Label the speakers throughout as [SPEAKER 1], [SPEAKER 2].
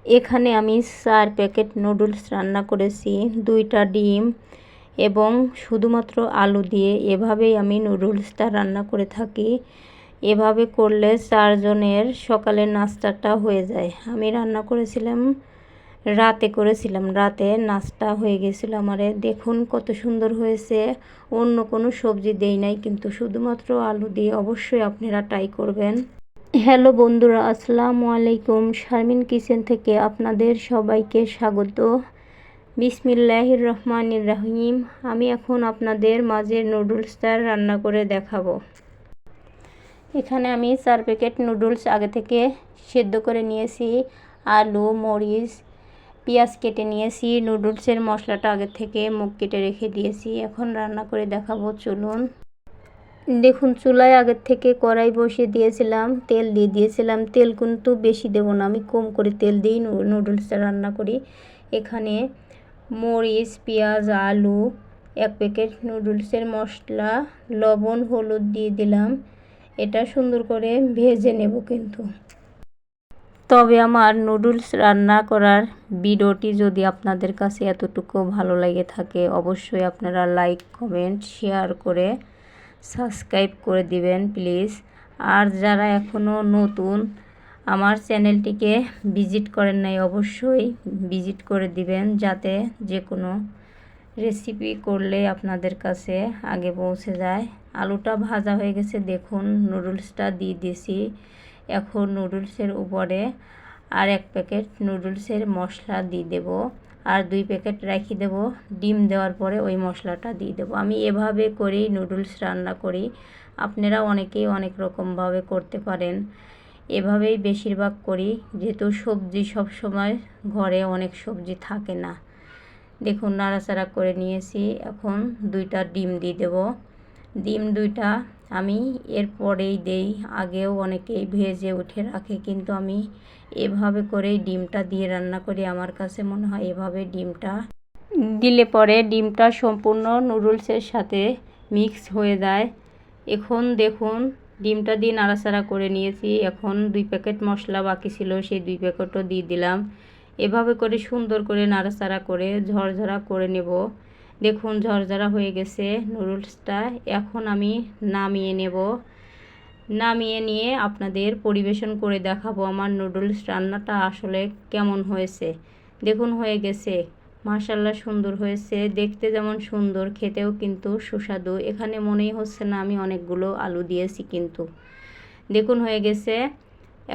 [SPEAKER 1] এখানে আমি 4 packet noodles রান্না করেছি, 2টা ডিম এবং শুধুমাত্র আলু দিয়ে। এভাবেই আমি নুডলসটা রান্না করে থাকি। এভাবে করলে 4 জনের সকালের নাস্তাটা হয়ে যায়। আমি রান্না করেছিলাম রাতে নাস্তা হয়ে গেছিলো আমারে। দেখুন কত সুন্দর হয়েছে। অন্য কোনো সবজি দেই নাই, কিন্তু শুধুমাত্র আলু দিয়ে। অবশ্যই আপনারা ট্রাই করবেন। হ্যালো বন্ধুরা, আসসালামু আলাইকুম। শারমিন কিচেন থেকে আপনাদের সবাইকে স্বাগত। বিসমিল্লাহির রহমানির রহিম। আমি এখন আপনাদের মাঝে নুডলসটা রান্না করে দেখাবো। এখানে আমি 4 প্যাকেট নুডলস আগে থেকে সেদ্ধ করে নিয়েছি। আলু, মরিচ, পেঁয়াজ কেটে নিয়েছি। নুডলসের মশলাটা আগে থেকে মুখ কেটে রেখে দিয়েছি। এখন রান্না করে দেখাবো, চলুন। দেখুন, চুলায় আগের থেকে কড়াই বসিয়ে দিয়েছিলাম, তেল দিয়ে দিয়েছিলাম। তেল কিন্তু বেশি দেবো না, আমি কম করে তেল দিই নুডলসটা রান্না করি। এখানে মরিচ, পেঁয়াজ, আলু, 1 প্যাকেট নুডলসের মশলা, লবণ, হলুদ দিয়ে দিলাম। এটা সুন্দর করে ভেজে নেব কিন্তু। তবে আমার নুডলস রান্না করার ভিডিওটি যদি আপনাদের কাছে এতটুকু ভালো লেগে থাকে, অবশ্যই আপনারা লাইক, কমেন্ট, শেয়ার করে সাবস্ক্রাইব করে দিবেন প্লিজ। আর যারা এখনও নতুন আমার চ্যানেলটিকে ভিজিট করেন নাই, অবশ্যই ভিজিট করে দিবেন, যাতে যে কোনো রেসিপি করলে আপনাদের কাছে আগে পৌঁছে যায়। আলুটা ভাজা হয়ে গেছে, দেখুন নুডলসটা দিয়ে দিয়েছি। এখন নুডলসের উপরে আর 1 প্যাকেট নুডলসের মশলা দিয়ে দেব, আর 2 প্যাকেট রেখে দেব। ডিম দেওয়ার পরে ওই মশলাটা দিয়ে দেব। আমি এভাবে করেই নুডলস রান্না করি। আপনারা অনেকেই অনেক রকমভাবে করতে পারেন। এভাবেই বেশিরভাগ করি, যেহেতু সবজি সব সময় ঘরে অনেক সবজি থাকে না। দেখুন নাড়াচাড়া করে নিয়েছি। এখন 2টা ডিম দিয়ে দেব। ডিম 2টা আমি এরপরেই দেই। আগেও অনেকেই ভেজে উঠে রাখে, কিন্তু আমি এভাবে করেই ডিমটা দিয়ে রান্না করি। আমার কাছে মনে হয় এভাবে ডিমটা দিলে পরে ডিমটা সম্পূর্ণ নুডলসের সাথে মিক্স হয়ে যায়। এখন দেখুন ডিমটা দিয়ে নাড়াচাড়া করে নিয়েছি। এখন 2 প্যাকেট মশলা বাকি ছিল, সেই 2 প্যাকেটও দিয়ে দিলাম। এভাবে করে সুন্দর করে নাড়াচাড়া করে ঝরঝরা করে নেব। দেখুন ঝরঝরা হয়ে গেছে নুডলসটা। এখন আমি নামিয়ে নেব। নামিয়ে নিয়ে আপনাদের পরিবেশন করে দেখাবো আমার নুডলস রান্নাটা আসলে কেমন হয়েছে। দেখুন হয়ে গেছে, মাশাআল্লাহ সুন্দর হয়েছে। দেখতে যেমন সুন্দর, খেতেও কিন্তু সুস্বাদু। এখানে মনেই হচ্ছে না আমি অনেকগুলো আলু দিয়েছি, কিন্তু দেখুন হয়ে গেছে।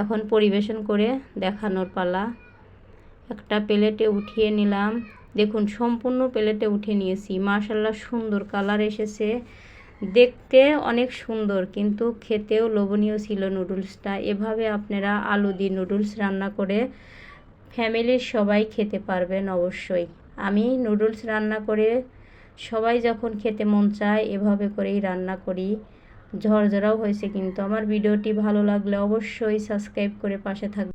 [SPEAKER 1] এখন পরিবেশন করে দেখানোর পালা। একটা প্লেটে উঠিয়ে নিলাম। দেখুন সম্পূর্ণ প্লেটে উঠিয়ে নিয়েছি। মাশাআল্লাহ সুন্দর কালার এসেছে, দেখতে অনেক সুন্দর, কিন্তু খেতেও লোভনীয় ছিল নুডলসটা। এভাবে আপনারা আলু দিয়ে নুডলস রান্না করে ফ্যামিলির সবাই খেতে পারবেন অবশ্যই। আমি নুডলস রান্না করে সবাই যখন খেতে মন চায় এভাবে করেই রান্না করি। ঝরঝরাও হয়েছে কিন্তু। আমার ভিডিওটি ভালো লাগলে অবশ্যই সাবস্ক্রাইব করে পাশে থাকবেন।